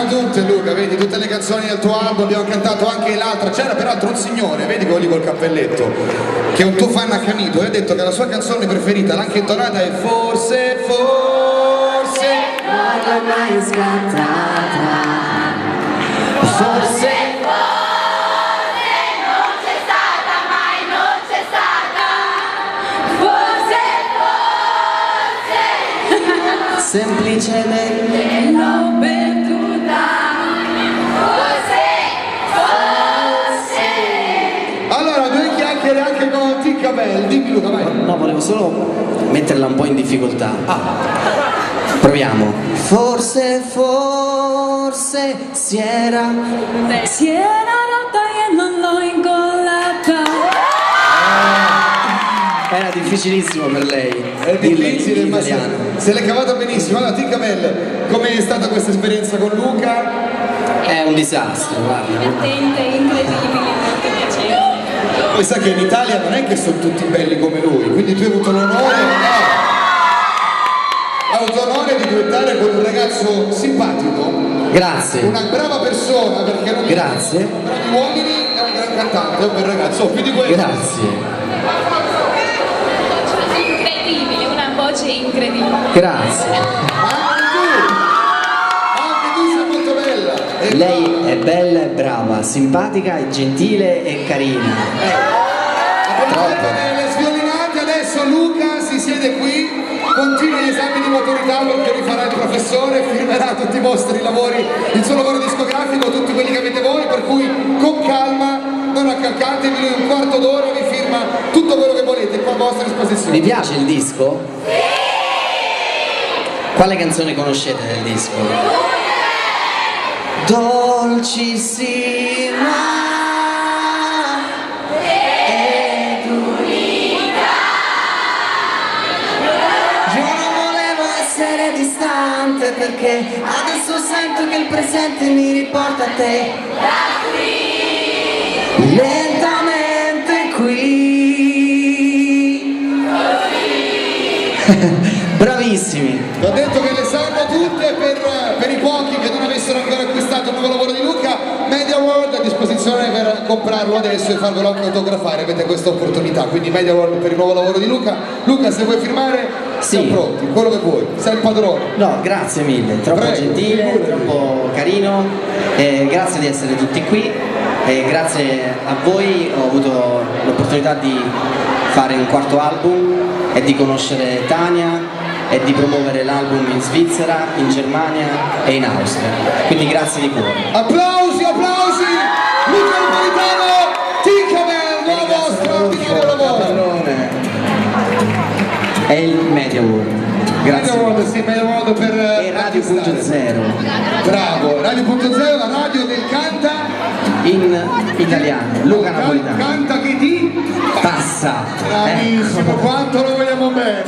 C'erano tutte, Luca, vedi, tutte le canzoni del tuo album, abbiamo cantato anche l'altra. C'era peraltro un signore, vedi quello lì col cappelletto, che è un tuo fan accanito, e ha detto che la sua canzone preferita, l'ha anche intonata, è Forse, forse non l'ho mai scattata. Forse non c'è stata, mai non c'è stata. Forse semplicemente l'ho perduta. Forse. Allora, due chiacchiere anche con Tinkerbell, dimmi Luca, vai. no, volevo solo metterla un po' in difficoltà. Proviamo. Forse si era rotta e non l'ho incollata. Era difficilissimo per lei. È difficile, in ma italiano. se l'è cavata benissimo. Allora, Tinkerbell, com'è stata questa esperienza con Luca? È un disastro, guarda. Divertente, incredibile, molto piacevole. Poi sa che in Italia non è che sono tutti belli come lui, quindi tu hai avuto l'onore, hai avuto l'onore di duettare con un ragazzo simpatico, Grazie. una brava persona, perché non Grazie. bravi uomini, è un gran cantante, è un bel ragazzo, più di questo. Grazie. Incredibile, una voce incredibile. Grazie. Anche tu sei molto bella. E Lei è bella e brava, simpatica e gentile e carina. abbiamo Troppo. le sviolinate, adesso Luca si siede qui, continua gli esami di maturità perché lui farà il professore, firmerà tutti i vostri lavori, il suo lavoro discografico, tutti quelli che avete voi, per cui con calma, non accalcatevi, lui un quarto d'ora vi firma tutto quello che volete, qua a vostra disposizione. Vi piace il disco? Quale canzone conoscete del disco? Dolcissima ed unica. Io non volevo essere distante perché adesso sento che il presente mi riporta a te. Lentamente qui. Bravissimi. Vi ho detto che le sanno tutte, per i pochi che non avessero ancora acquistato il nuovo lavoro di Luca, Media World è a disposizione per comprarlo adesso e farvelo anche autografare, avete questa opportunità, quindi Media World per il nuovo lavoro di Luca. Luca, se vuoi firmare, siamo pronti, quello che vuoi, sei il padrone. No, grazie mille, troppo Prego, gentile, figurati. troppo carino, grazie di essere tutti qui e grazie a voi ho avuto l'opportunità di fare un quarto album e di conoscere Tania e di promuovere l'album in Svizzera, in Germania e in Austria. Quindi grazie di cuore. Applausi, applausi! Luca Napolitano, Tinkerbell, nuovo vostro di nuovo lavoro. Pallone. È il Media World. Media Grazie. World, sì, Media World per E Radio.0. Bravo, Radio.0, la radio del canta In italiano, Luca Napolitano. Canta che ti Passa. bravissimo, quanto lo vogliamo bene.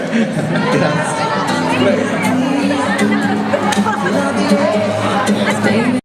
Grazie. Prego.